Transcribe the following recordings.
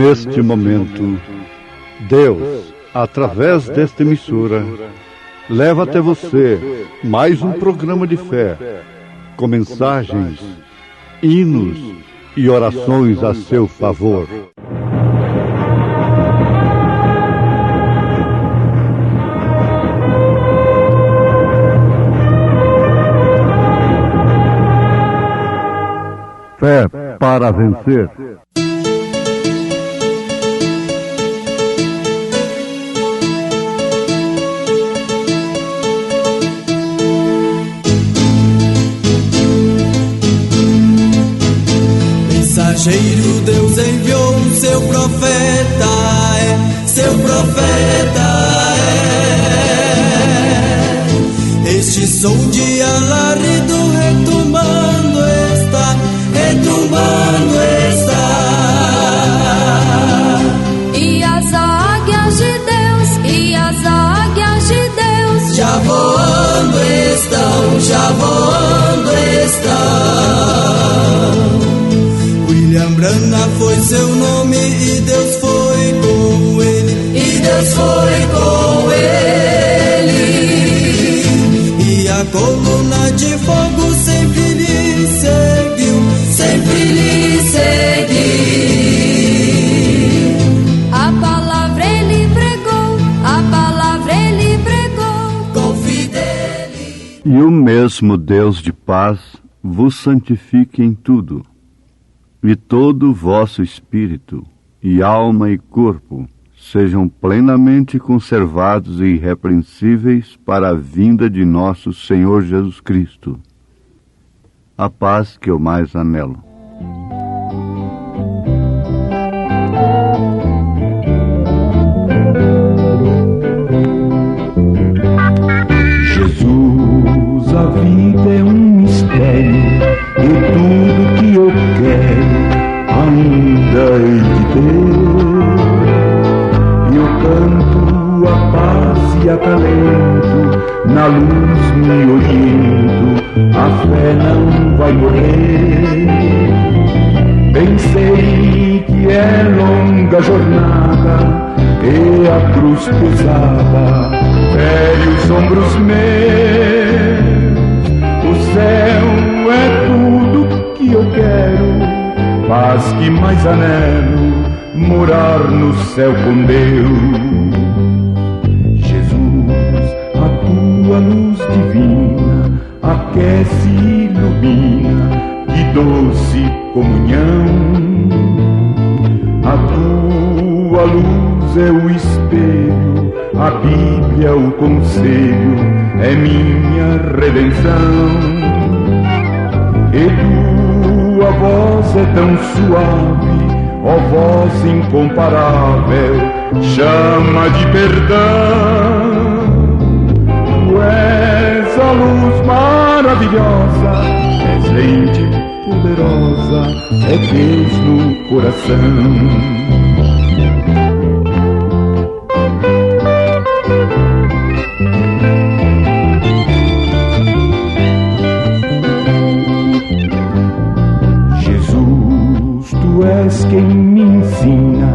Neste momento, Deus, através desta emissora, leva até você mais um programa de fé, com mensagens, hinos e orações a seu favor. Fé para vencer. Mensageiro, Deus enviou o seu profeta, seu profeta é. Este som de alarido retumbando está, retumbando está. E as águias de Deus, e as águias de Deus já voando estão, já voando estão. William Branham foi seu nome e Deus foi com ele, e Deus foi com ele. E a coluna de fogo sempre lhe seguiu, sempre lhe seguiu. A palavra ele pregou, a palavra ele pregou com fidelidade. E o mesmo Deus de paz vos santifique em tudo, e todo o vosso espírito, e alma e corpo, sejam plenamente conservados e irrepreensíveis para a vinda de nosso Senhor Jesus Cristo. A paz que eu mais anelo. Jesus, a vida é um mistério, e tudo que eu quero ainda hei de ter. Eu canto a paz e acalento, na luz me oriento, a fé não vai morrer. Bem sei que é longa jornada, e a cruz pesada fere os ombros meus. O céu é tudo que eu quero, paz que mais anelo, morar no céu com Deus. Jesus, a tua luz divina aquece e ilumina, que doce comunhão. A tua luz é o espelho, a Bíblia o conselho, é minha redenção. E tua voz é tão suave, ó voz incomparável, chama de perdão. Tu és a luz maravilhosa, és lente poderosa, é Deus no coração. Tu és quem me ensina,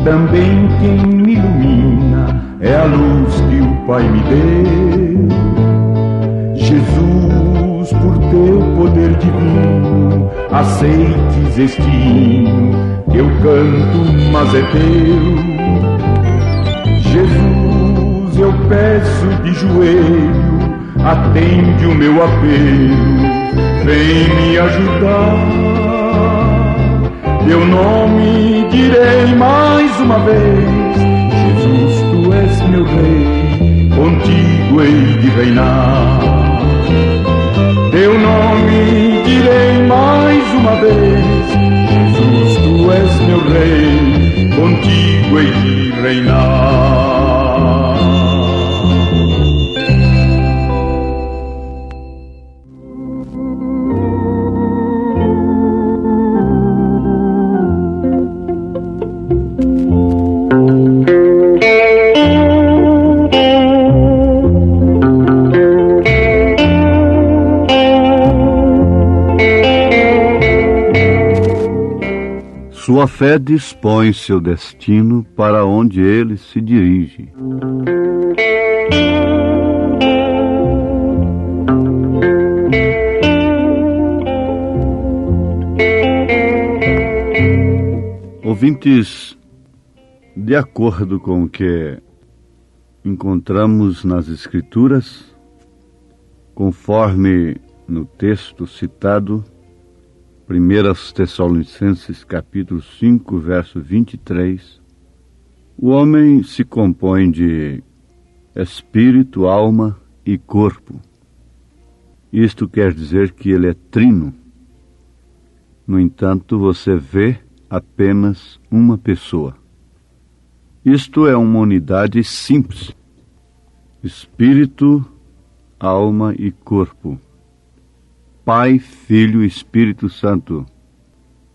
também quem me ilumina, é a luz que o Pai me deu. Jesus, por teu poder divino, aceites este hino, que eu canto, mas é teu. Jesus, eu peço de joelho, atende o meu apelo, vem me ajudar. Teu nome direi mais uma vez, Jesus, tu és meu rei, contigo hei de reinar. Teu nome direi mais uma vez, Jesus, tu és meu rei, contigo hei de reinar. sua fé dispõe seu destino para onde ele se dirige. Ouvintes, de acordo com o que encontramos nas Escrituras, conforme no texto citado, 1 Tessalonicenses capítulo 5, verso 23, o homem se compõe de espírito, alma e corpo. Isto quer dizer que ele é trino. No entanto, você vê apenas uma pessoa. Isto é uma unidade simples: espírito, alma e corpo. Pai, Filho e Espírito Santo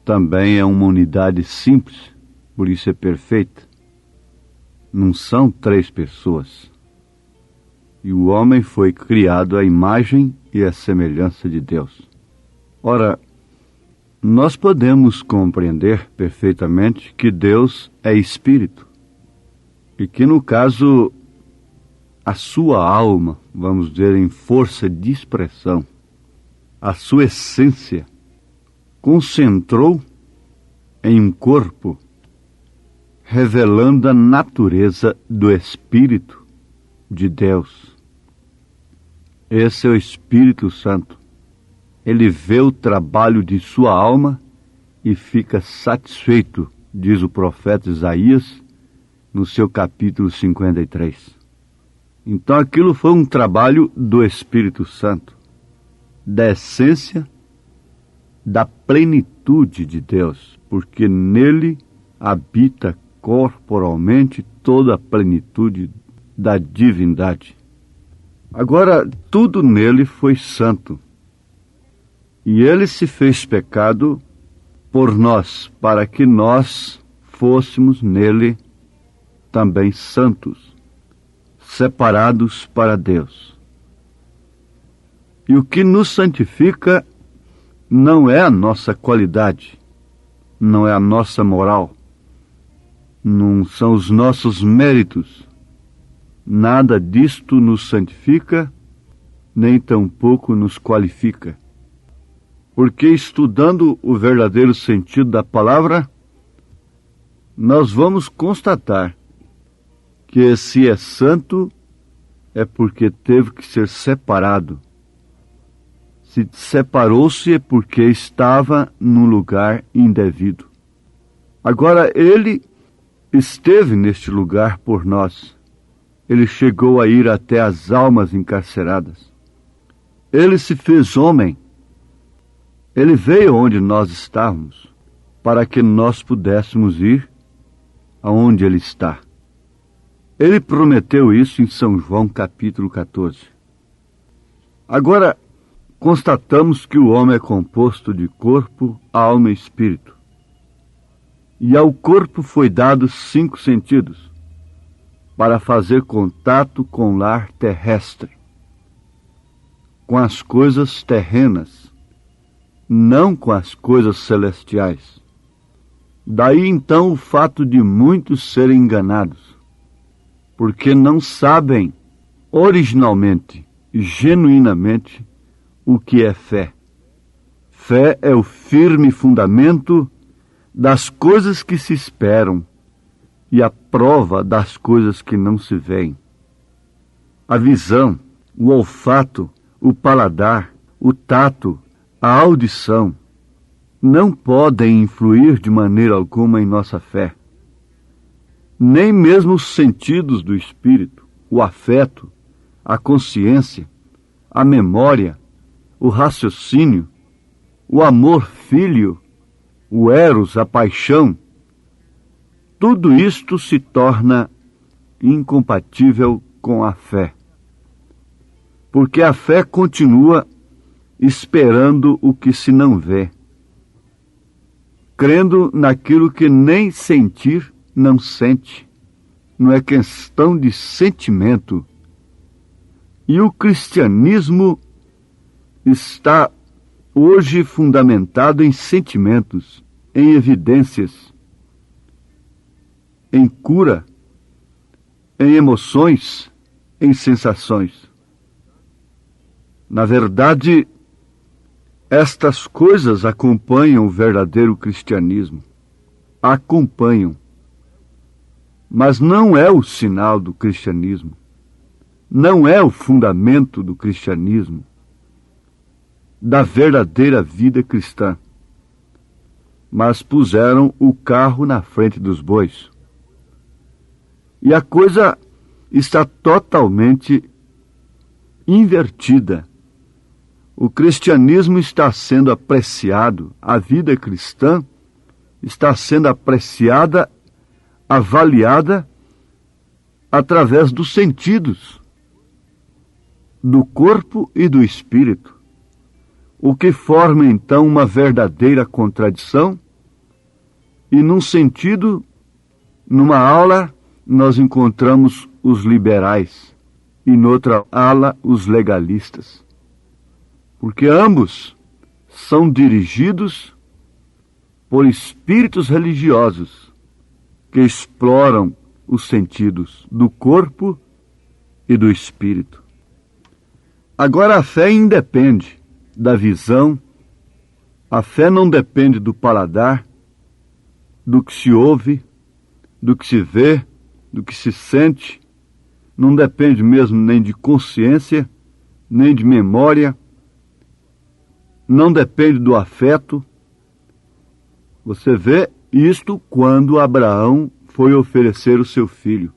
também é uma unidade simples, por isso é perfeita. Não são três pessoas. E o homem foi criado à imagem e à semelhança de Deus. Ora, nós podemos compreender perfeitamente que Deus é Espírito e que, no caso, a sua alma, vamos dizer, em força de expressão, a sua essência, concentrou em um corpo, revelando a natureza do Espírito de Deus. Esse é o Espírito Santo. Ele vê o trabalho de sua alma e fica satisfeito, diz o profeta Isaías, no seu capítulo 53. Então aquilo foi um trabalho do Espírito Santo, da essência, da plenitude de Deus, porque nele habita corporalmente toda a plenitude da divindade. Agora, tudo nele foi santo. E ele se fez pecado por nós, para que nós fôssemos nele também santos, separados para Deus. E o que nos santifica não é a nossa qualidade, não é a nossa moral, não são os nossos méritos. Nada disto nos santifica, nem tampouco nos qualifica. Porque estudando o verdadeiro sentido da palavra, nós vamos constatar que se é santo, é porque teve que ser separado. Se separou-se é porque estava num lugar indevido. Agora, ele esteve neste lugar por nós. Ele chegou a ir até as almas encarceradas. Ele se fez homem. Ele veio onde nós estávamos, para que nós pudéssemos ir aonde ele está. Ele prometeu isso em São João capítulo 14. Agora, constatamos que o homem é composto de corpo, alma e espírito. E ao corpo foi dado 5 sentidos, para fazer contato com o lar terrestre, com as coisas terrenas, não com as coisas celestiais. Daí então o fato de muitos serem enganados, porque não sabem originalmente e genuinamente o que é fé. Fé é o firme fundamento das coisas que se esperam e a prova das coisas que não se veem. A visão, o olfato, o paladar, o tato, a audição não podem influir de maneira alguma em nossa fé. Nem mesmo os sentidos do espírito, o afeto, a consciência, a memória, o raciocínio, o amor fíleo, o eros, a paixão, tudo isto se torna incompatível com a fé. Porque a fé continua esperando o que se não vê, crendo naquilo que nem sentir não sente. Não é questão de sentimento. E o cristianismo está hoje fundamentado em sentimentos, em evidências, em cura, em emoções, em sensações. Na verdade, estas coisas acompanham o verdadeiro cristianismo. Acompanham. Mas não é o sinal do cristianismo. Não é o fundamento do cristianismo, da verdadeira vida cristã. Mas puseram o carro na frente dos bois. E a coisa está totalmente invertida. O cristianismo está sendo apreciado, a vida cristã está sendo apreciada, avaliada através dos sentidos, do corpo e do espírito, o que forma então uma verdadeira contradição. E num sentido, numa aula, nós encontramos os liberais e noutra ala os legalistas. Porque ambos são dirigidos por espíritos religiosos que exploram os sentidos do corpo e do espírito. Agora, a fé independe da visão, a fé não depende do paladar, do que se ouve, do que se vê, do que se sente, não depende mesmo nem de consciência, nem de memória, não depende do afeto. Você vê isto quando Abraão foi oferecer o seu filho.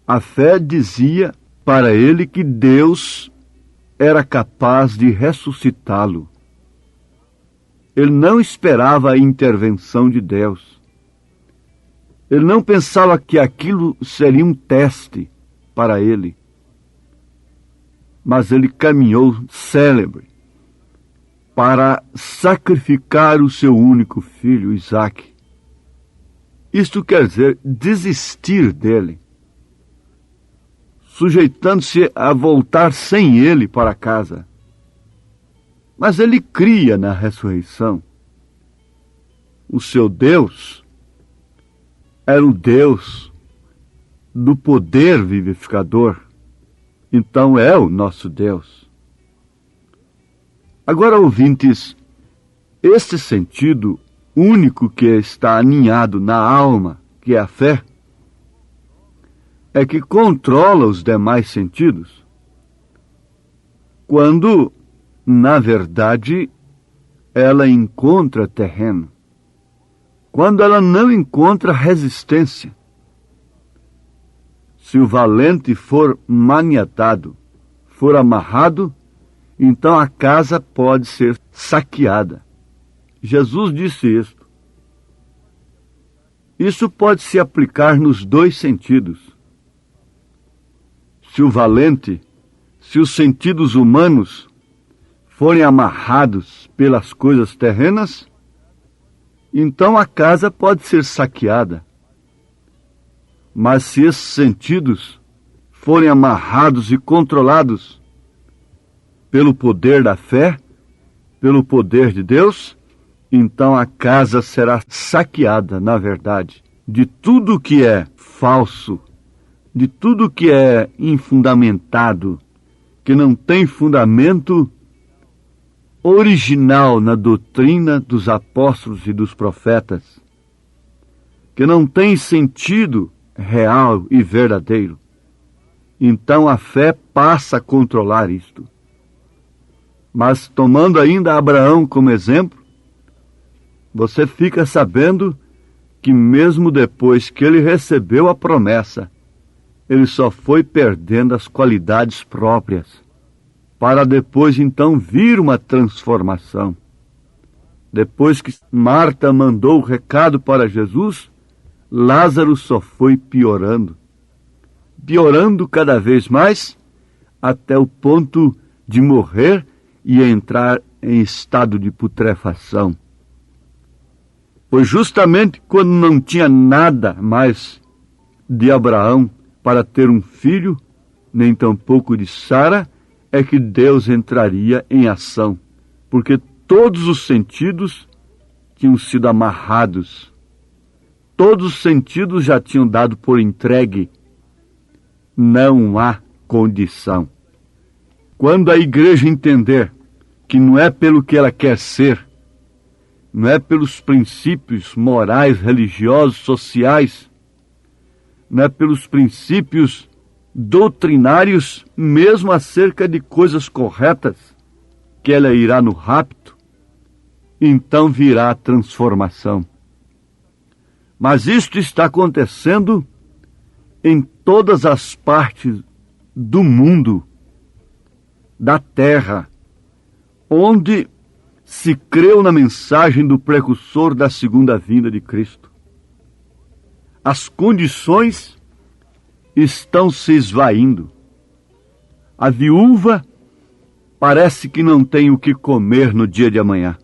A fé dizia para ele que Deus era capaz de ressuscitá-lo. Ele não esperava a intervenção de Deus. Ele não pensava que aquilo seria um teste para ele. Mas ele caminhou célebre para sacrificar o seu único filho, Isaque. Isto quer dizer desistir dele, sujeitando-se a voltar sem ele para casa. Mas ele cria na ressurreição. O seu Deus era o Deus do poder vivificador. Então é o nosso Deus. Agora, ouvintes, este sentido único que está aninhado na alma, que é a fé, é que controla os demais sentidos, quando, na verdade, ela encontra terreno, quando ela não encontra resistência. Se o valente for maniatado, for amarrado, então a casa pode ser saqueada. Jesus disse isto. Isso pode se aplicar nos dois sentidos. Se o valente, se os sentidos humanos forem amarrados pelas coisas terrenas, então a casa pode ser saqueada. Mas se esses sentidos forem amarrados e controlados pelo poder da fé, pelo poder de Deus, então a casa será saqueada, na verdade, de tudo que é falso, de tudo que é infundamentado, que não tem fundamento original na doutrina dos apóstolos e dos profetas, que não tem sentido real e verdadeiro. Então a fé passa a controlar isto. Mas tomando ainda Abraão como exemplo, você fica sabendo que mesmo depois que ele recebeu a promessa, ele só foi perdendo as qualidades próprias, para depois então vir uma transformação. Depois que Marta mandou o recado para Jesus, Lázaro só foi piorando cada vez mais, até o ponto de morrer e entrar em estado de putrefação. Pois justamente quando não tinha nada mais de Abraão para ter um filho, nem tampouco de Sara, é que Deus entraria em ação, porque todos os sentidos tinham sido amarrados todos os sentidos já tinham dado por entregue. Não há condição. Quando a igreja entender que não é pelo que ela quer ser, não é pelos princípios morais, religiosos, sociais, não é pelos princípios doutrinários, mesmo acerca de coisas corretas, que ela irá no rapto, então virá a transformação. Mas isto está acontecendo em todas as partes do mundo, da terra, onde se creu na mensagem do precursor da segunda vinda de Cristo. As condições estão se esvaindo. A viúva parece que não tem o que comer no dia de amanhã.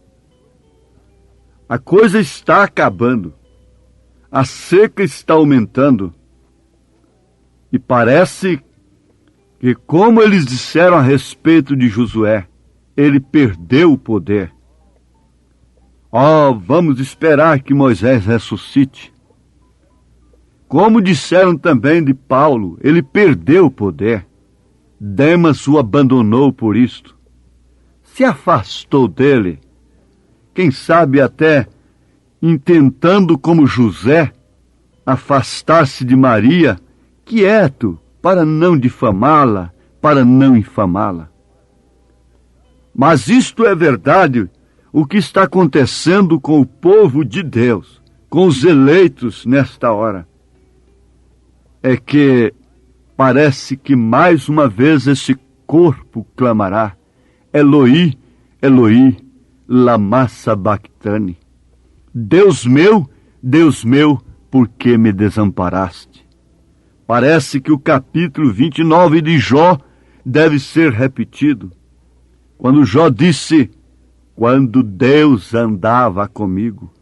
A coisa está acabando. A seca está aumentando. E parece que, como eles disseram a respeito de Josué, ele perdeu o poder. Vamos esperar que Moisés ressuscite. Como disseram também de Paulo, ele perdeu o poder. Demas o abandonou por isto. Se afastou dele. Quem sabe até intentando, como José, afastar-se de Maria, quieto, para não difamá-la, para não infamá-la. Mas isto é verdade, o que está acontecendo com o povo de Deus, com os eleitos nesta hora, é que parece que mais uma vez esse corpo clamará: Eloi, Eloi, lama sabachthani. Deus meu, por que me desamparaste? Parece que o capítulo 29 de Jó deve ser repetido. Quando Jó disse: quando Deus andava comigo.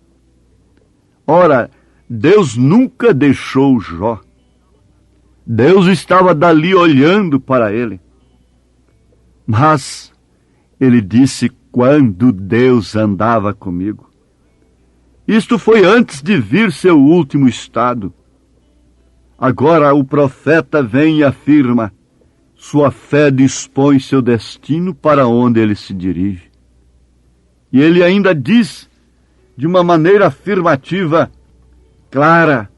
Ora, Deus nunca deixou Jó. Deus estava dali olhando para ele. Mas ele disse: quando Deus andava comigo. Isto foi antes de vir seu último estado. Agora o profeta vem e afirma: sua fé dispõe seu destino para onde ele se dirige. E ele ainda diz, de uma maneira afirmativa, clara,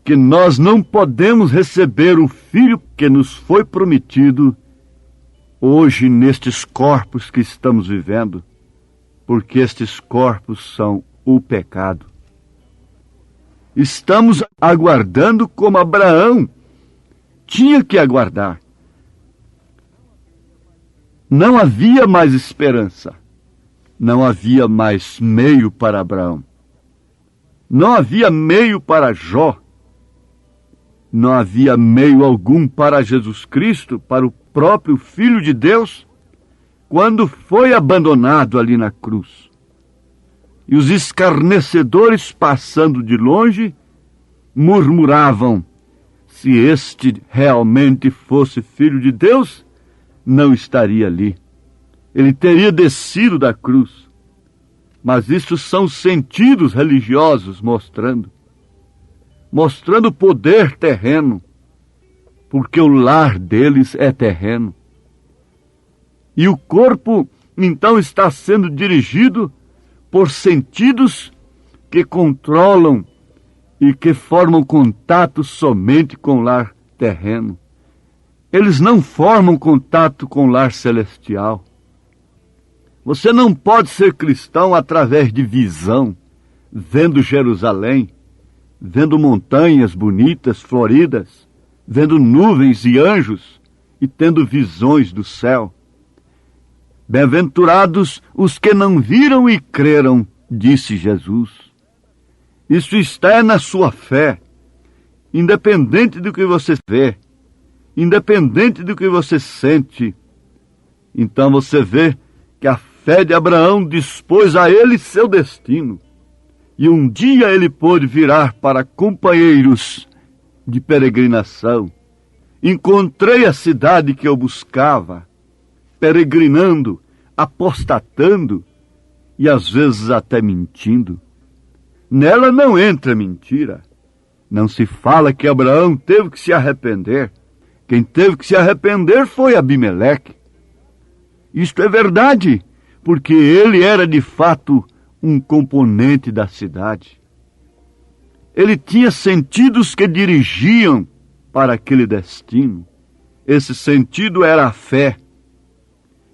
que nós não podemos receber o Filho que nos foi prometido hoje nestes corpos que estamos vivendo, porque estes corpos são o pecado. Estamos aguardando como Abraão tinha que aguardar. Não havia mais esperança. Não havia mais meio para Abraão. Não havia meio para Jó. Não havia meio algum para Jesus Cristo, para o próprio Filho de Deus, quando foi abandonado ali na cruz. E os escarnecedores, passando de longe, murmuravam: se este realmente fosse Filho de Deus, não estaria ali. Ele teria descido da cruz. Mas isso são sentidos religiosos mostrando o poder terreno, porque o lar deles é terreno. E o corpo, então, está sendo dirigido por sentidos que controlam e que formam contato somente com o lar terreno. Eles não formam contato com o lar celestial. Você não pode ser cristão através de visão, vendo Jerusalém, vendo montanhas bonitas, floridas, vendo nuvens e anjos e tendo visões do céu. Bem-aventurados os que não viram e creram, disse Jesus. Isso está na sua fé, independente do que você vê, independente do que você sente. Então você vê que a fé de Abraão dispôs a ele seu destino. E um dia ele pôde virar para companheiros de peregrinação. Encontrei a cidade que eu buscava, peregrinando, apostatando e às vezes até mentindo. Nela não entra mentira. Não se fala que Abraão teve que se arrepender. Quem teve que se arrepender foi Abimeleque. Isto é verdade, porque ele era de fato um componente da cidade. Ele tinha sentidos que dirigiam para aquele destino. Esse sentido era a fé.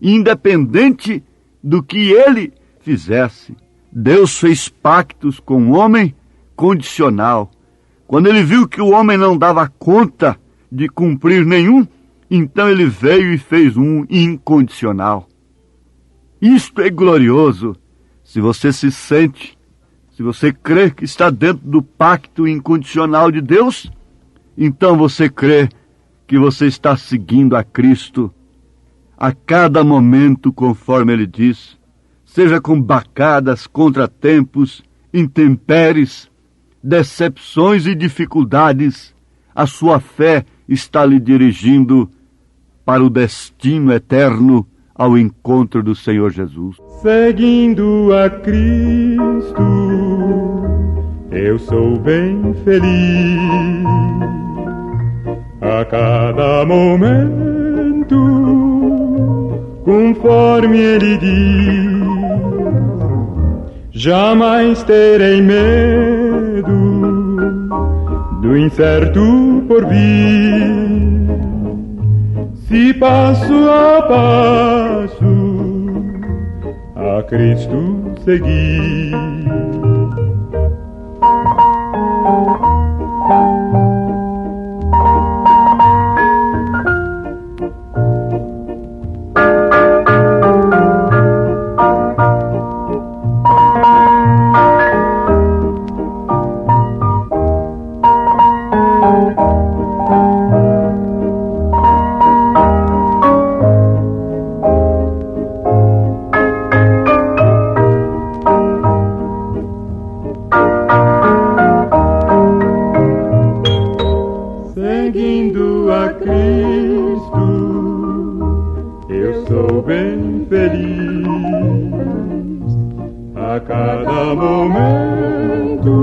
Independente do que ele fizesse, Deus fez pactos com o homem condicional. Quando ele viu que o homem não dava conta de cumprir nenhum, então ele veio e fez um incondicional. Isto é glorioso. Se você se sente, se você crê que está dentro do pacto incondicional de Deus, então você crê que você está seguindo a Cristo a cada momento, conforme ele diz, seja com bacadas, contratempos, intempéries, decepções e dificuldades, a sua fé está lhe dirigindo para o destino eterno, ao encontro do Senhor Jesus. Seguindo a Cristo, eu sou bem feliz. A cada momento, conforme Ele diz, jamais terei medo do incerto porvir. Se passo a passo a Cristo seguir. Seguindo a Cristo, eu sou bem feliz. A cada momento,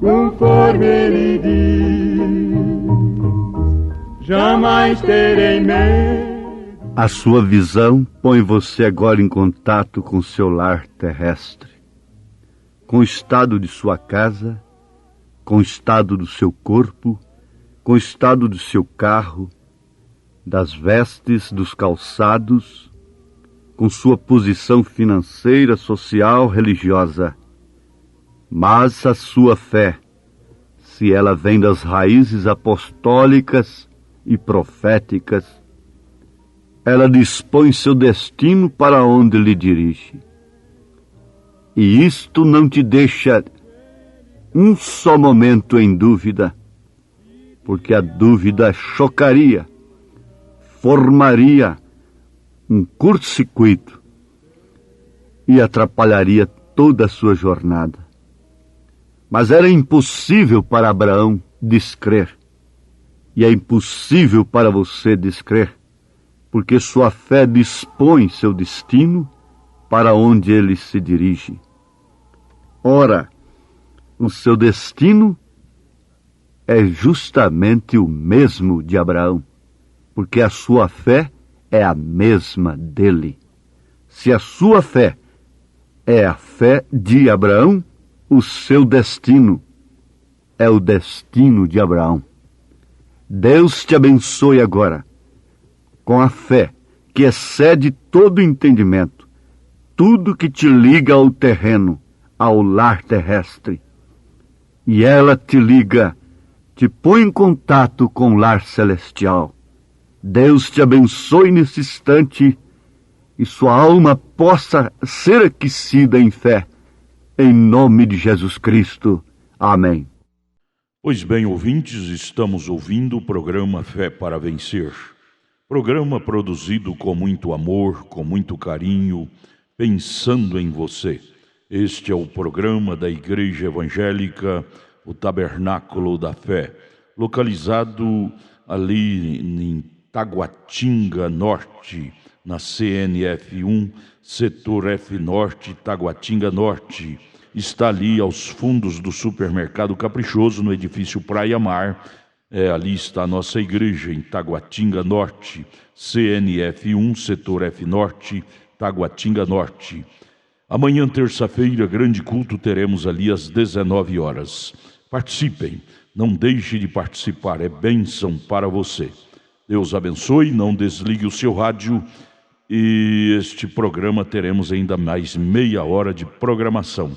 conforme Ele diz, jamais terei medo. A sua visão põe você agora em contato com seu lar terrestre, com o estado de sua casa, com o estado do seu corpo, com o estado do seu carro, das vestes, dos calçados, com sua posição financeira, social, religiosa. Mas a sua fé, se ela vem das raízes apostólicas e proféticas, ela dispõe seu destino para onde lhe dirige. E isto não te deixa um só momento em dúvida, porque a dúvida chocaria, formaria um curto-circuito e atrapalharia toda a sua jornada. Mas era impossível para Abraão descrer, e é impossível para você descrer, porque sua fé dispõe seu destino para onde ele se dirige. Ora, o seu destino é justamente o mesmo de Abraão, porque a sua fé é a mesma dele. Se a sua fé é a fé de Abraão, o seu destino é o destino de Abraão. Deus te abençoe agora, com a fé que excede todo entendimento, tudo que te liga ao terreno, ao lar terrestre. E ela te liga, te põe em contato com o lar celestial. Deus te abençoe nesse instante e sua alma possa ser aquecida em fé, em nome de Jesus Cristo. Amém. Pois bem, ouvintes, estamos ouvindo o programa Fé para Vencer. Programa produzido com muito amor, com muito carinho, pensando em você. Este é o programa da Igreja Evangélica, o Tabernáculo da Fé, localizado ali em Taguatinga Norte, na CNF 1, setor F Norte, Taguatinga Norte, está ali aos fundos do Supermercado Caprichoso, no edifício Praia Mar. Ali está a nossa igreja, em Taguatinga Norte, CNF 1, Setor F Norte, Taguatinga Norte. Amanhã, terça-feira, grande culto, teremos ali às 19 horas. Participem, não deixe de participar, é bênção para você. Deus abençoe, não desligue o seu rádio. E este programa teremos ainda mais meia hora de programação.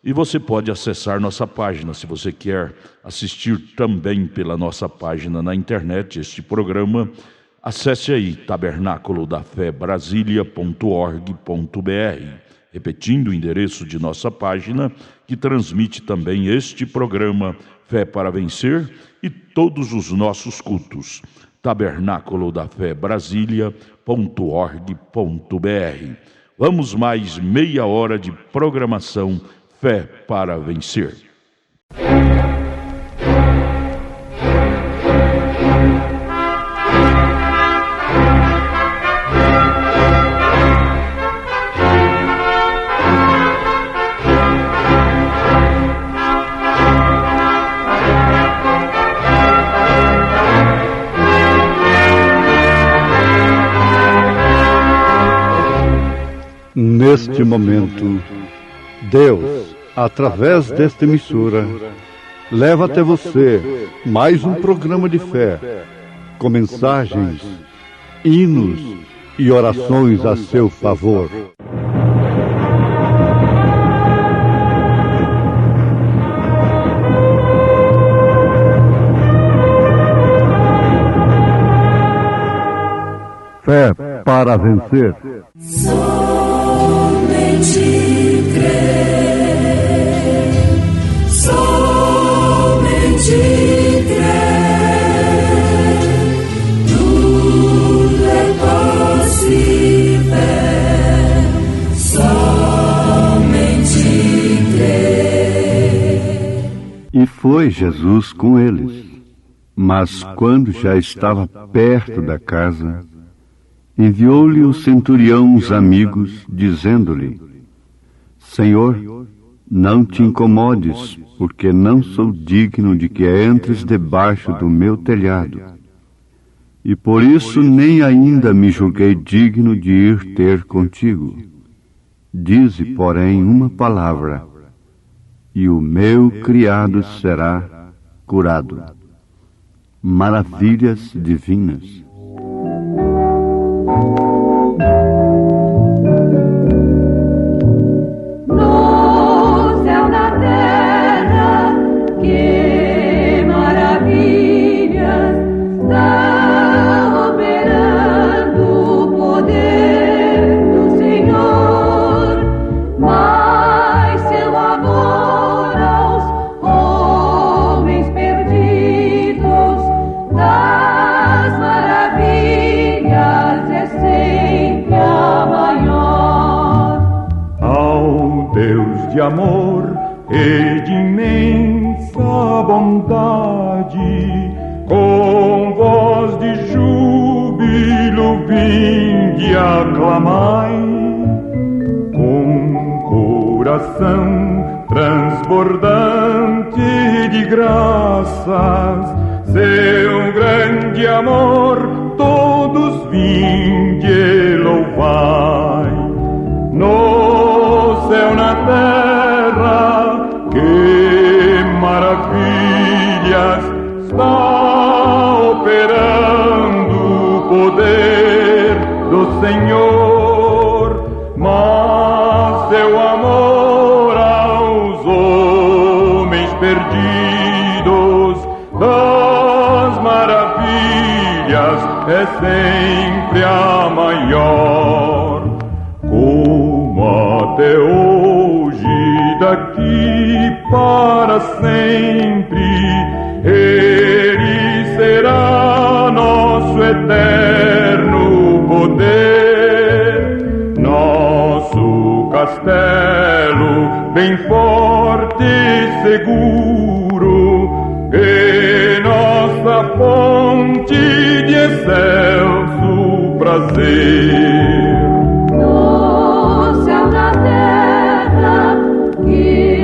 E você pode acessar nossa página, se você quer assistir também pela nossa página na internet este programa, acesse aí tabernacolodaFéBrasilia.org.br, repetindo o endereço de nossa página, que transmite também este programa Fé para Vencer e todos os nossos cultos. tabernacolodaFéBrasilia.org.br. Vamos mais meia hora de programação Fé para Vencer. Neste momento, Deus, através desta emissora, leva até você mais um programa de fé, com mensagens, hinos e orações a seu favor. Fé para vencer. Somente crer, somente crer, tudo é possível, somente crer. E foi Jesus com eles, mas quando já estava perto da casa, enviou-lhe o centurião uns amigos, dizendo-lhe: Senhor, não te incomodes, porque não sou digno de que entres debaixo do meu telhado. E por isso nem ainda me julguei digno de ir ter contigo. Dize, porém, uma palavra, e o meu criado será curado. Maravilhas divinas. No céu, na terra, que maravilhas está operando o poder do Senhor, mas seu amor aos homens perdidos das maravilhas é sempre a maior. Ao Deus de amor e de imensa bondade, com voz de júbilo vinde aclamai, com coração transbordante de graças, seu grande amor todos vinde louvai. No céu, na terra, que maravilhas está operando o poder do Senhor, mas seu amor aos homens perdidos das maravilhas é sempre a maior. Como até hoje, daqui para sempre, Ele será nosso eterno poder, nosso castelo bem forte e seguro, e nossa fonte de excelso prazer. No céu, na terra, que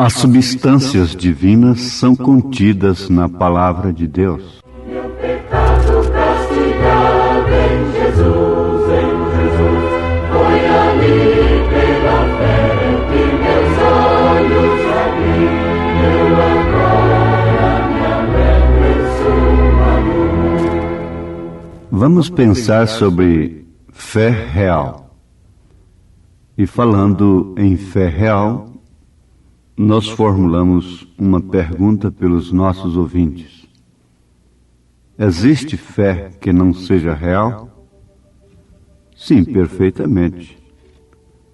As substâncias divinas são contidas na palavra de Deus. Meu pecado castigado em Jesus, foi ali pela fé que meus olhos abri. Eu agora me alegro em sua luz. Vamos pensar sobre fé real. E falando em fé real, nós formulamos uma pergunta pelos nossos ouvintes. Existe fé que não seja real? Sim, perfeitamente.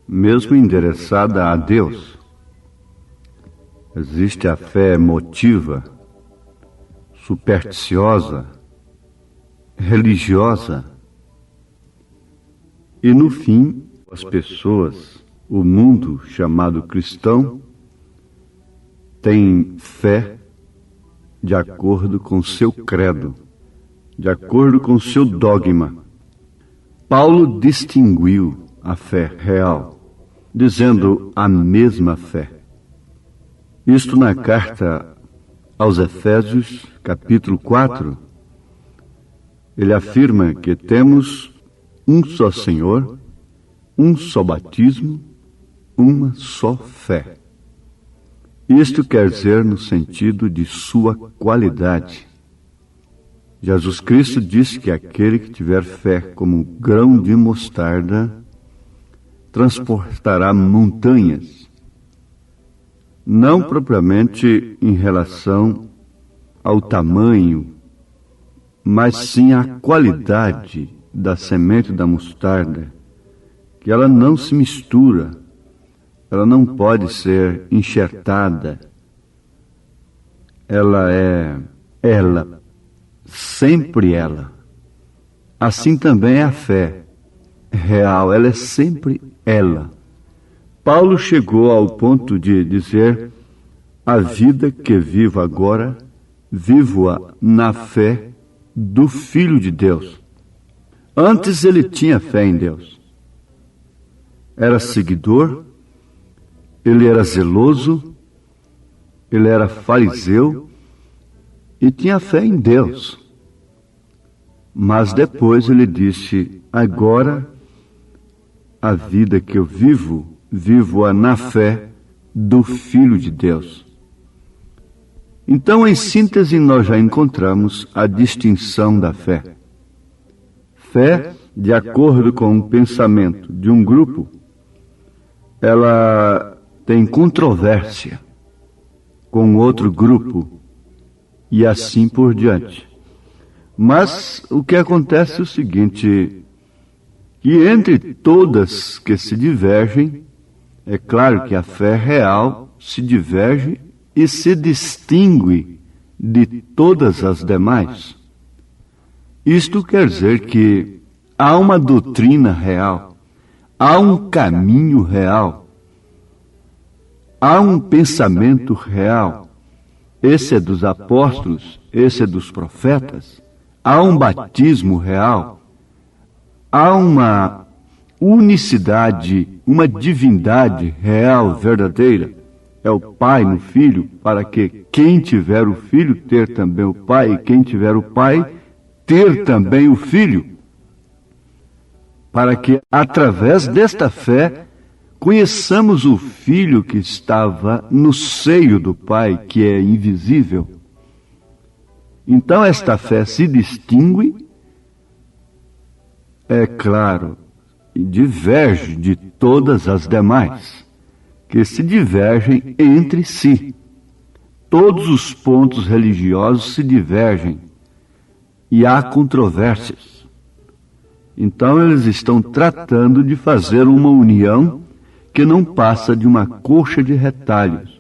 Mesmo endereçada a Deus. Existe a fé emotiva, supersticiosa, religiosa. E no fim, as pessoas, o mundo chamado cristão, tem fé de acordo com seu credo, de acordo com seu dogma. Paulo distinguiu a fé real, dizendo a mesma fé. Isto na carta aos Efésios, capítulo 4, ele afirma que temos um só Senhor, um só batismo, uma só fé. Isto quer dizer no sentido de sua qualidade. Jesus Cristo disse que aquele que tiver fé como grão de mostarda transportará montanhas, não propriamente em relação ao tamanho, mas sim à qualidade da semente da mostarda, que ela não se mistura. Ela não pode ser enxertada. Ela é ela, sempre ela. Assim também é a fé real, ela é sempre ela. Paulo chegou ao ponto de dizer: a vida que vivo agora, vivo-a na fé do Filho de Deus. Antes ele tinha fé em Deus. Era seguidor, ele era zeloso, ele era fariseu e tinha fé em Deus. Mas depois ele disse: agora a vida que eu vivo, vivo-a na fé do Filho de Deus. Então, em síntese, nós já encontramos a distinção da fé. Fé, de acordo com o pensamento de um grupo, ela tem controvérsia com outro grupo e assim por diante. Mas o que acontece é o seguinte, que entre todas que se divergem, é claro que a fé real se diverge e se distingue de todas as demais. Isto quer dizer que há uma doutrina real, há um caminho real, há um pensamento real. Esse é dos apóstolos, esse é dos profetas. Há um batismo real. Há uma unicidade, uma divindade real, verdadeira. É o Pai no Filho, para que quem tiver o Filho ter também o Pai, e quem tiver o Pai ter também o Filho. Para que, através desta fé, conheçamos o Filho que estava no seio do Pai, que é invisível. Então esta fé se distingue, é claro, e diverge de todas as demais, que se divergem entre si. Todos os pontos religiosos se divergem e há controvérsias. Então eles estão tratando de fazer uma união que não passa de uma colcha de retalhos.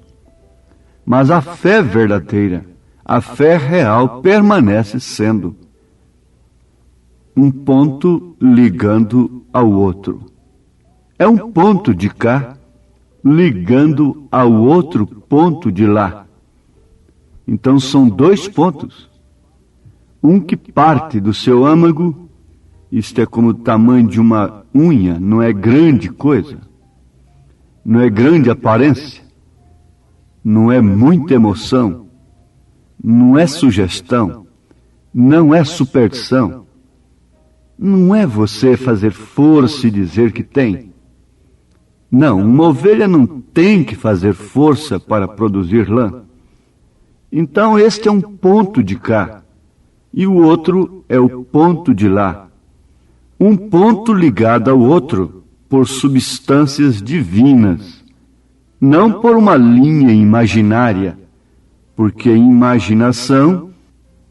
Mas a fé verdadeira, a fé real, permanece sendo um ponto ligando ao outro. É um ponto de cá ligando ao outro ponto de lá. Então são dois pontos. Um que parte do seu âmago, isto é como o tamanho de uma unha, não é grande coisa. Não é grande aparência, não é muita emoção, não é sugestão, não é superstição. Não é você fazer força e dizer que tem. Não, uma ovelha não tem que fazer força para produzir lã. Então este é um ponto de cá, e o outro é o ponto de lá. Um ponto ligado ao outro por substâncias divinas, não por uma linha imaginária, porque imaginação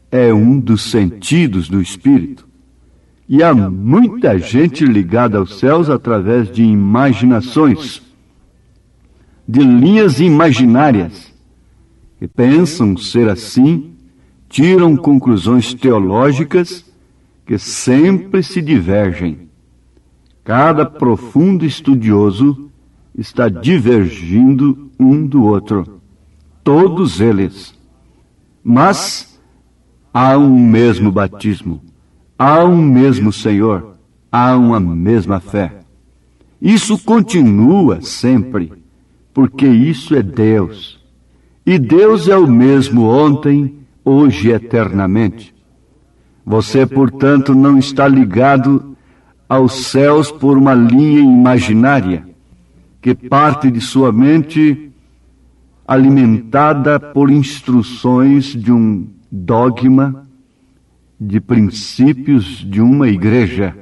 é um dos sentidos do espírito. E há muita gente ligada aos céus através de imaginações, de linhas imaginárias, que pensam ser assim, tiram conclusões teológicas que sempre se divergem. Cada profundo estudioso está divergindo um do outro, todos eles. Mas há um mesmo batismo, há um mesmo Senhor, há uma mesma fé. Isso continua sempre, porque isso é Deus. E Deus é o mesmo ontem, hoje e eternamente. Você, portanto, não está ligado aos céus por uma linha imaginária, que parte de sua mente alimentada por instruções de um dogma, de princípios de uma igreja,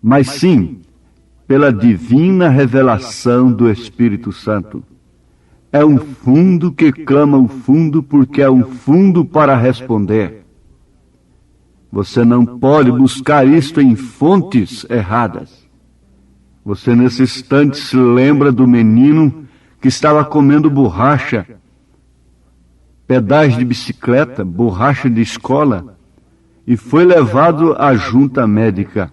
mas sim pela divina revelação do Espírito Santo. É um fundo que clama o fundo porque é um fundo para responder. Você não pode buscar isto em fontes erradas. Você nesse instante se lembra do menino que estava comendo borracha, pedais de bicicleta, borracha de escola, e foi levado à junta médica.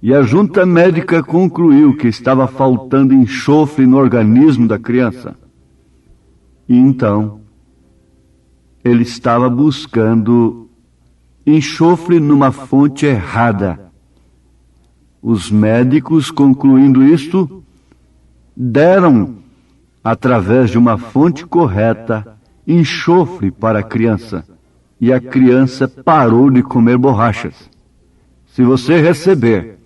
E a junta médica concluiu que estava faltando enxofre no organismo da criança. E então, ele estava buscando enxofre numa fonte errada. Os médicos, concluindo isto, deram, através de uma fonte correta, enxofre para a criança. E a criança parou de comer borrachas. Se você receber,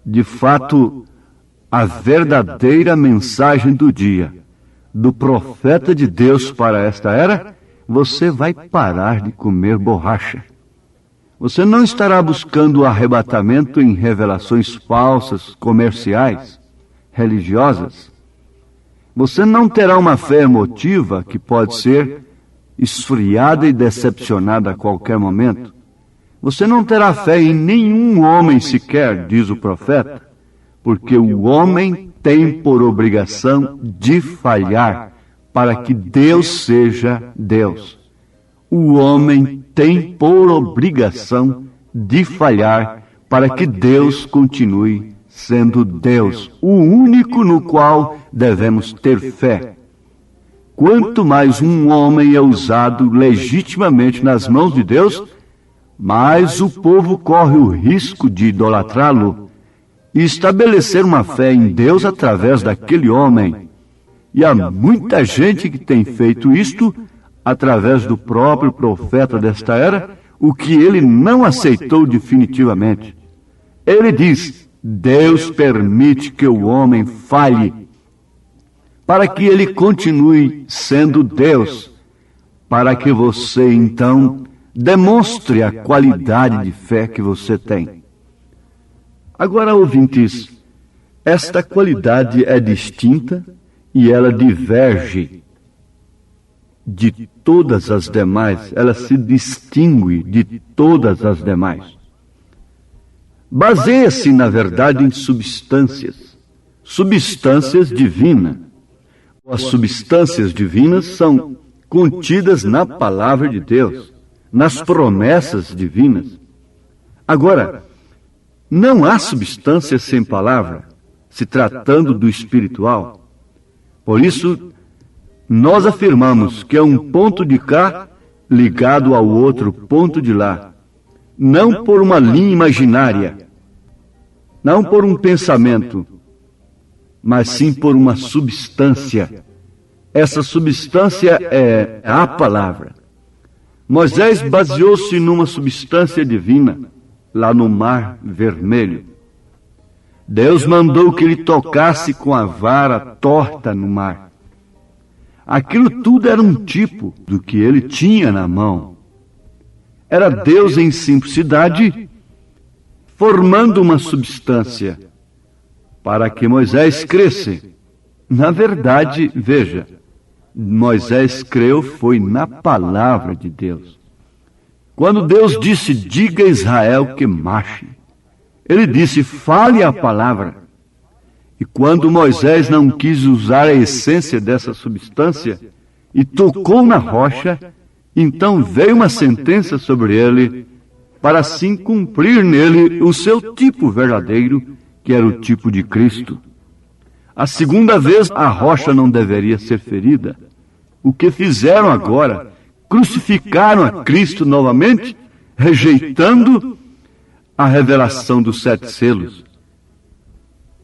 de fato, a verdadeira mensagem do dia, do profeta de Deus para esta era, você vai parar de comer borracha. Você não estará buscando o arrebatamento em revelações falsas, comerciais, religiosas. Você não terá uma fé emotiva que pode ser esfriada e decepcionada a qualquer momento. Você não terá fé em nenhum homem sequer, diz o profeta, porque o homem tem por obrigação de falhar para que Deus seja Deus. O homem tem por obrigação de falhar para que Deus continue sendo Deus, o único no qual devemos ter fé. Quanto mais um homem é usado legitimamente nas mãos de Deus, mais o povo corre o risco de idolatrá-lo e estabelecer uma fé em Deus através daquele homem. E há muita gente que tem feito isto através do próprio profeta desta era, o que ele não aceitou definitivamente. Ele diz: Deus permite que o homem falhe, para que ele continue sendo Deus, para que você, então, demonstre a qualidade de fé que você tem. Agora, ouvintes, esta qualidade é distinta e ela diverge de todas as demais, ela se distingue de todas as demais. Baseia-se, na verdade, em substâncias divinas. As substâncias divinas são contidas na palavra de Deus, nas promessas divinas. Agora, não há substância sem palavra, se tratando do espiritual. Por isso, nós afirmamos que é um ponto de cá ligado ao outro ponto de lá, não por uma linha imaginária, não por um pensamento, mas sim por uma substância, Essa substância é a palavra. Moisés baseou-se numa substância divina, lá no Mar Vermelho. Deus mandou que ele tocasse com a vara torta no mar. Aquilo tudo era um tipo do que ele tinha na mão. Era Deus em simplicidade, formando uma substância, para que Moisés cresce. Na verdade, veja, Moisés creu foi na palavra de Deus. Quando Deus disse, diga a Israel que marche, ele disse, fale a palavra. E quando Moisés não quis usar a essência dessa substância e tocou na rocha, então veio uma sentença sobre ele, para assim cumprir nele o seu tipo verdadeiro, que era o tipo de Cristo. A segunda vez, a rocha não deveria ser ferida. O que fizeram agora? Crucificaram a Cristo novamente, rejeitando a revelação dos 7 selos.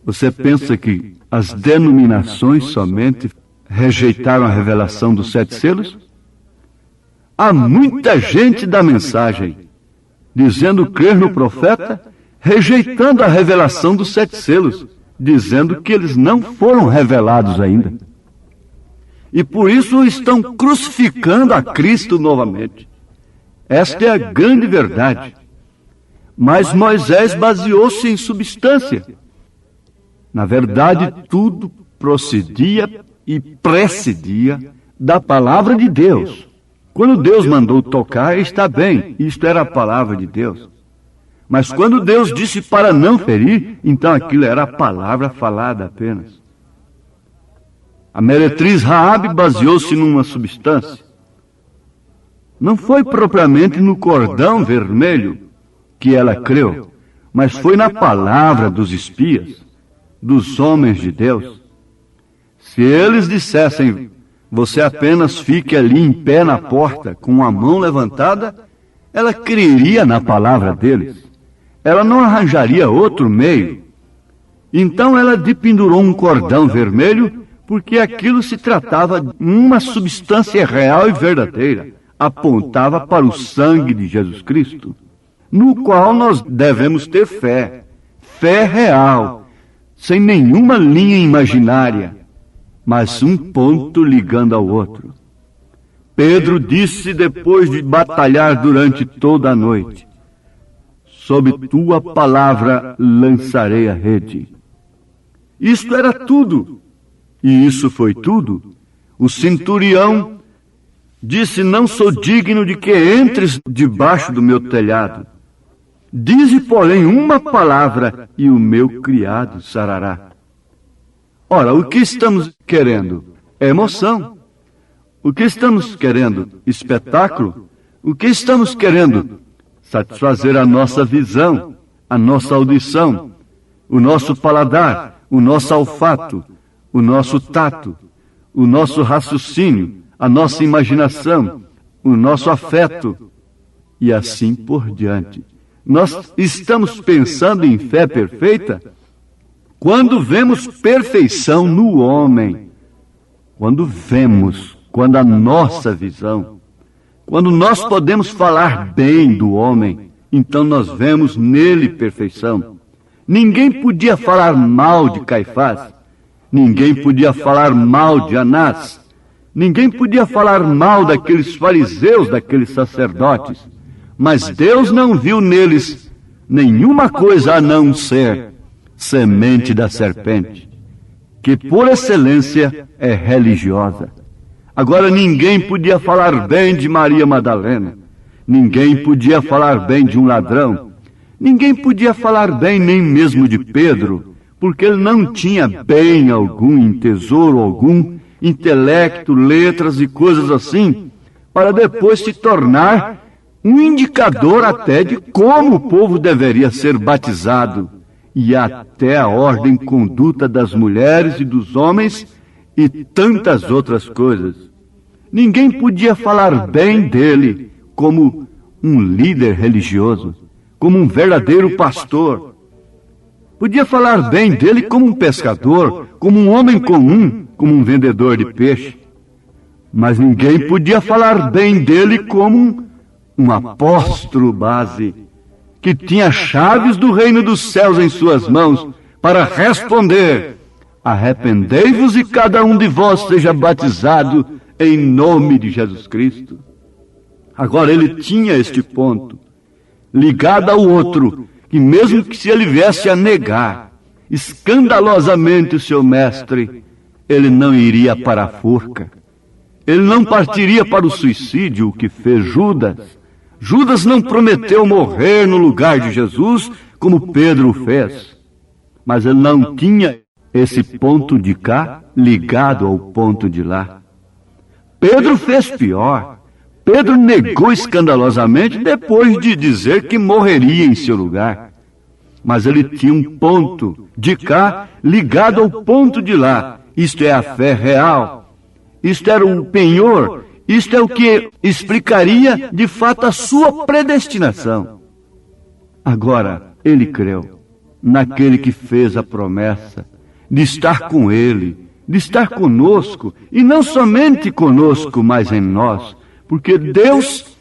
Você pensa que as denominações somente rejeitaram a revelação dos 7 selos? Há muita gente da mensagem dizendo crer no profeta, rejeitando a revelação dos 7 selos, dizendo que eles não foram revelados ainda. E por isso estão crucificando a Cristo novamente. Esta é a grande verdade. Mas Moisés baseou-se em substância. Na verdade, tudo procedia e precedia da palavra de Deus. Quando Deus mandou tocar, está bem, isto era a palavra de Deus. Mas quando Deus disse para não ferir, então aquilo era a palavra falada apenas. A meretriz Raabe baseou-se numa substância. Não foi propriamente no cordão vermelho que ela creu, mas foi na palavra dos espias, dos homens de Deus. Se eles dissessem, você apenas fique ali em pé na porta, com a mão levantada, ela creria na palavra deles. Ela não arranjaria outro meio. Então ela dependurou um cordão vermelho, porque aquilo se tratava de uma substância real e verdadeira. Apontava para o sangue de Jesus Cristo, no qual nós devemos ter fé. Fé real, sem nenhuma linha imaginária, mas um ponto ligando ao outro. Pedro disse depois de batalhar durante toda a noite, sob tua palavra lançarei a rede. Isto era tudo. E isso foi tudo. O centurião disse, não sou digno de que entres debaixo do meu telhado. Dize, porém, uma palavra e o meu criado sarará. Ora, o que estamos querendo? Emoção. O que estamos querendo? Espetáculo. O que estamos querendo? Satisfazer a nossa visão, a nossa audição, o nosso paladar, o nosso olfato, o nosso tato, o nosso raciocínio, a nossa imaginação, o nosso afeto, e assim por diante. Nós estamos pensando em fé perfeita quando vemos perfeição no homem, quando a nossa visão, quando nós podemos falar bem do homem, então nós vemos nele perfeição. Ninguém podia falar mal de Caifás, ninguém podia falar mal de Anás, ninguém podia falar mal daqueles fariseus, daqueles sacerdotes, mas Deus não viu neles nenhuma coisa a não ser semente da serpente, que por excelência é religiosa. Agora ninguém podia falar bem de Maria Madalena, ninguém podia falar bem de um ladrão, ninguém podia falar bem nem mesmo de Pedro, porque ele não tinha bem algum, em tesouro algum, intelecto, letras e coisas assim, para depois se tornar um indicador até de como o povo deveria ser batizado, e até a ordem e conduta das mulheres e dos homens e tantas outras coisas. Ninguém podia falar bem dele como um líder religioso, como um verdadeiro pastor. Podia falar bem dele como um pescador, como um homem comum, como um vendedor de peixe. mas ninguém podia falar bem dele como um apóstolo base, que tinha chaves do reino dos céus em suas mãos para responder: arrependei-vos e cada um de vós seja batizado em nome de Jesus Cristo. Agora ele tinha este ponto, ligado ao outro, que mesmo que se ele viesse a negar escandalosamente o seu mestre, ele não iria para a forca. Ele não partiria para o suicídio, o que fez Judas. Judas não prometeu morrer no lugar de Jesus, como Pedro fez. Mas ele não tinha esse ponto de cá ligado ao ponto de lá. Pedro fez pior. Pedro negou escandalosamente depois de dizer que morreria em seu lugar. Mas ele tinha um ponto de cá ligado ao ponto de lá. Isto é a fé real. Isto era o penhor. Isto é o que explicaria de fato a sua predestinação. Agora, ele creu naquele que fez a promessa de estar com ele, de estar conosco, e não somente conosco, mas em nós, porque Deus,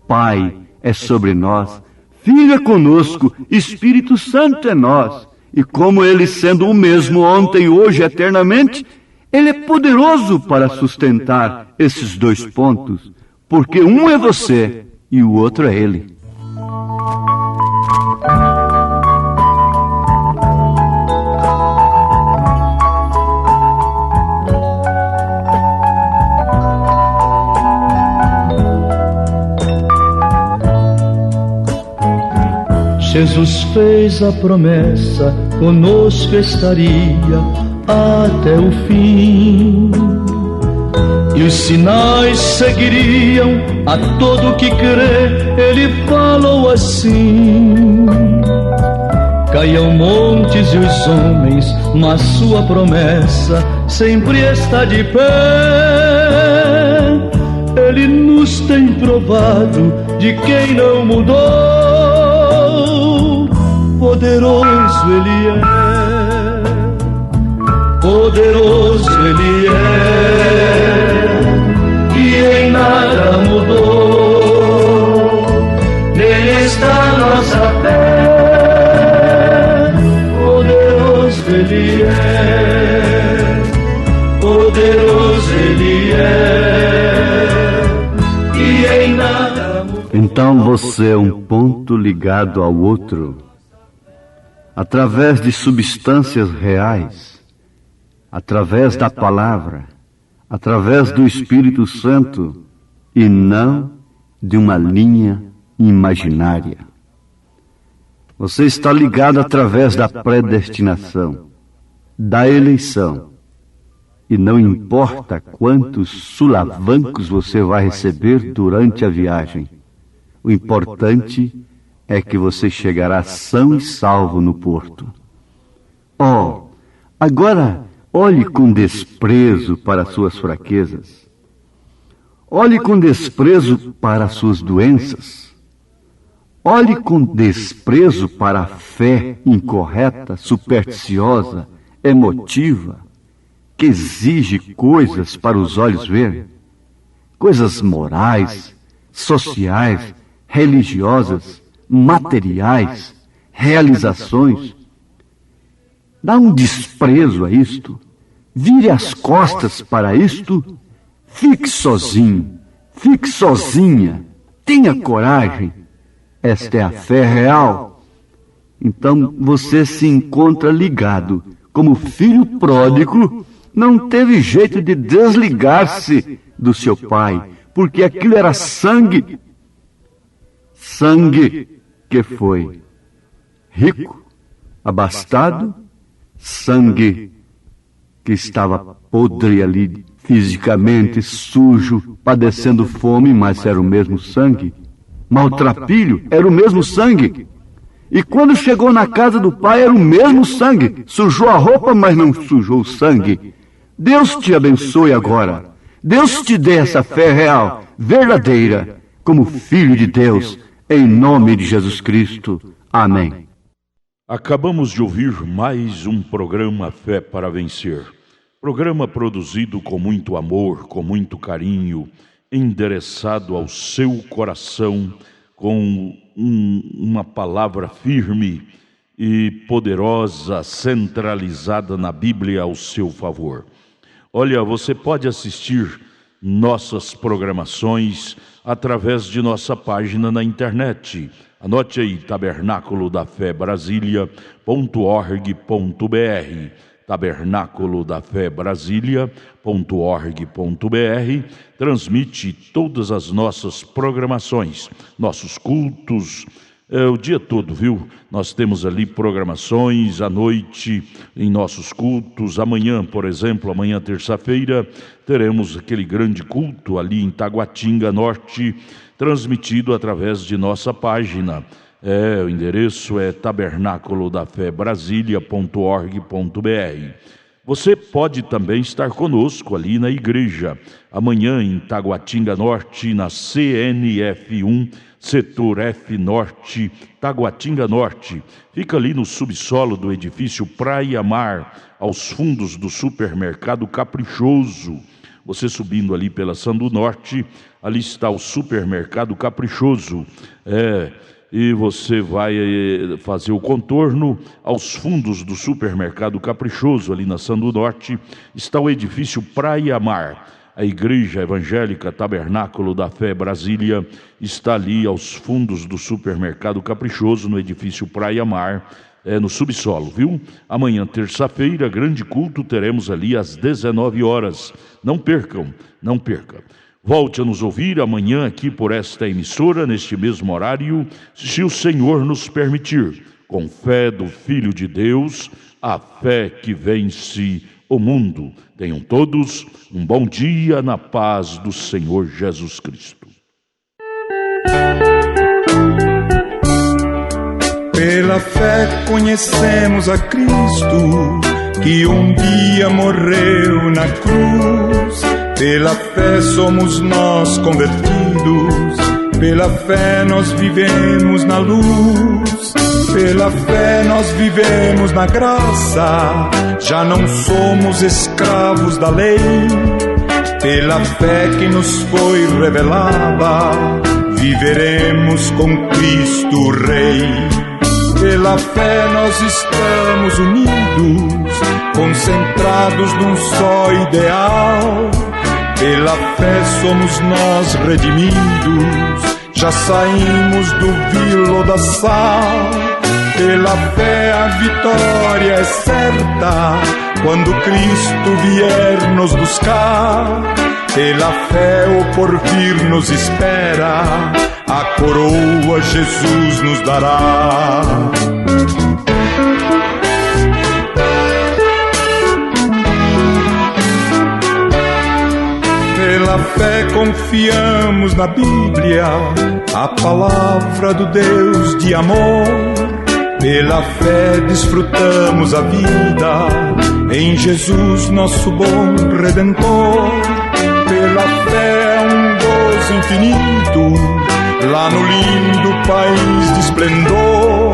Pai, é sobre nós, Filho é conosco, Espírito Santo é nós, e como Ele sendo o mesmo ontem, hoje, eternamente, Ele é poderoso para sustentar esses dois pontos, porque um é você e o outro é Ele. Jesus fez a promessa, conosco estaria até o fim. E os sinais seguiriam a todo que crê, ele falou assim. Caiam montes e os homens, mas sua promessa sempre está de pé. Ele nos tem provado de quem não mudou. Poderoso Ele é, poderoso Ele é, e em nada mudou. Nele está nossa fé. Poderoso Ele é, poderoso Ele é, e em nada mudou. Então você é um ponto ligado ao outro, através de substâncias reais, através da palavra, através do Espírito Santo, e não de uma linha imaginária. Você está ligado através da predestinação, da eleição, e não importa quantos sulavancos você vai receber durante a viagem. O importante é que você chegará são e salvo no porto. Oh, agora olhe com desprezo para suas fraquezas. Olhe com desprezo para suas doenças. Olhe com desprezo para a fé incorreta, supersticiosa, emotiva, que exige coisas para os olhos ver, coisas morais, sociais, religiosas, materiais, realizações. Dá um desprezo a isto, vire as costas para isto, fique sozinho, fique sozinha, tenha coragem. Esta é a fé real. Então você se encontra ligado, como filho pródigo, não teve jeito de desligar-se do seu pai, porque aquilo era sangue. Sangue que foi rico, abastado, sangue que estava podre ali, fisicamente sujo, padecendo fome, mas era o mesmo sangue. Maltrapilho, era o mesmo sangue. E quando chegou na casa do pai, era o mesmo sangue. Sujou a roupa, mas não sujou o sangue. Deus te abençoe agora. Deus te dê essa fé real, verdadeira, como filho de Deus, em nome de Jesus Cristo. Amém. Acabamos de ouvir mais um programa Fé para Vencer. Programa produzido com muito amor, com muito carinho, endereçado ao seu coração, com uma palavra firme e poderosa, centralizada na Bíblia ao seu favor. Olha, você pode assistir nossas programações através de nossa página na internet. Anote aí, tabernaculodafebrasilia.org.br, tabernaculodafebrasilia.org.br. Transmite todas as nossas programações, nossos cultos, o dia todo, viu? Nós temos ali programações à noite em nossos cultos. Amanhã, por exemplo, amanhã terça-feira, teremos aquele grande culto ali em Taguatinga Norte, transmitido através de nossa página. O endereço é tabernaculodafebrasilia.org.br. Você pode também estar conosco ali na igreja, amanhã em Taguatinga Norte, na CNF1, Setor F Norte, Taguatinga Norte. Fica ali no subsolo do edifício Praia Mar, aos fundos do supermercado Caprichoso. Você subindo ali pela Sandu Norte, ali está o supermercado Caprichoso. E você vai fazer o contorno aos fundos do supermercado Caprichoso, ali na Sandu Norte, está o edifício Praia Mar. A Igreja Evangélica Tabernáculo da Fé Brasília está ali aos fundos do supermercado Caprichoso, no edifício Praia Mar, no subsolo, viu? Amanhã, terça-feira, grande culto, teremos ali às 19 horas. Não percam, não perca. Volte a nos ouvir amanhã aqui por esta emissora, neste mesmo horário, se o Senhor nos permitir, com fé do Filho de Deus, a fé que vence o mundo. Tenham todos um bom dia na paz do Senhor Jesus Cristo. Pela fé conhecemos a Cristo, que um dia morreu na cruz. Pela fé somos nós convertidos, pela fé nós vivemos na luz, pela fé nós vivemos na graça, já não somos escravos da lei. Pela fé que nos foi revelada, viveremos com Cristo Rei. Pela fé nós estamos unidos, concentrados num só ideal. Pela fé somos nós redimidos, já saímos do vilo da sal. Pela fé a vitória é certa, quando Cristo vier nos buscar. Pela fé o porvir nos espera, a coroa Jesus nos dará. Pela fé confiamos na Bíblia, a palavra do Deus de amor. Pela fé desfrutamos a vida, em Jesus nosso bom Redentor. Pela fé é um gozo infinito, lá no lindo país de esplendor.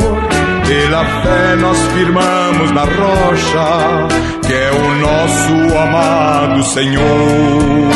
Pela fé nós firmamos na rocha, que é o nosso amado Senhor.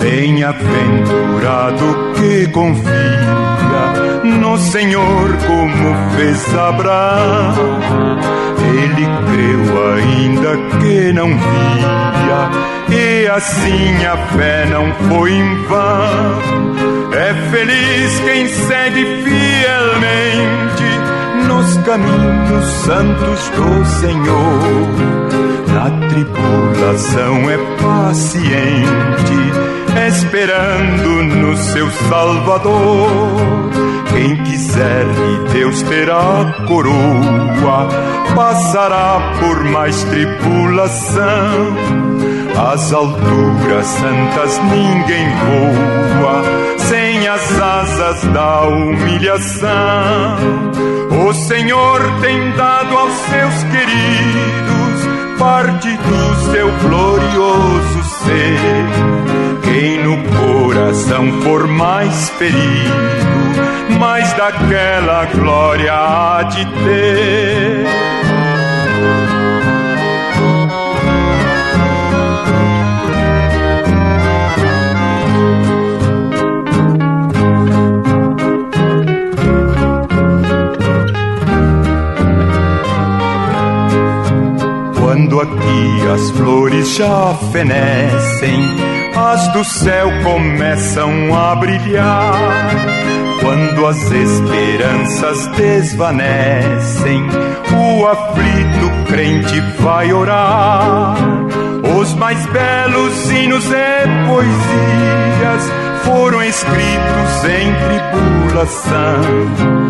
Bem-aventurado que confia no Senhor como fez Abraão. Ele creu ainda que não via, e assim a fé não foi em vão. É feliz quem segue fielmente nos caminhos santos do Senhor. Na tribulação é paciente, esperando no seu Salvador. Quem quiser de Deus terá coroa, passará por mais tribulação. Às alturas santas ninguém voa, sem sem as asas da humilhação. O Senhor tem dado aos seus queridos parte do seu glorioso ser. Quem no coração for mais ferido, mais daquela glória há de ter. Quando aqui as flores já fenecem, as do céu começam a brilhar. Quando as esperanças desvanecem, o aflito crente vai orar. Os mais belos hinos e poesias foram escritos em tribulação.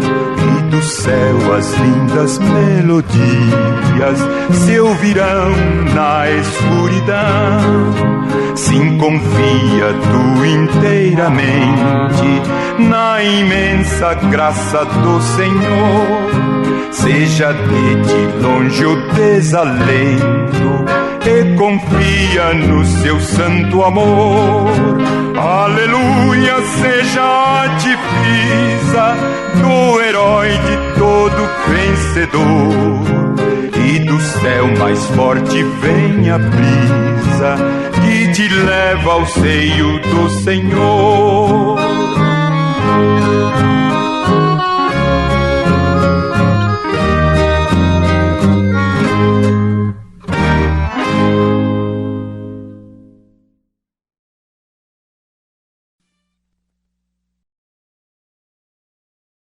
Do céu as lindas melodias se ouvirão na escuridão. Sim, confia tu inteiramente na imensa graça do Senhor. Seja de ti longe o desalento e confia no seu santo amor. Aleluia, seja a divisa do herói de todo vencedor. E do céu mais forte vem a brisa que te leva ao seio do Senhor.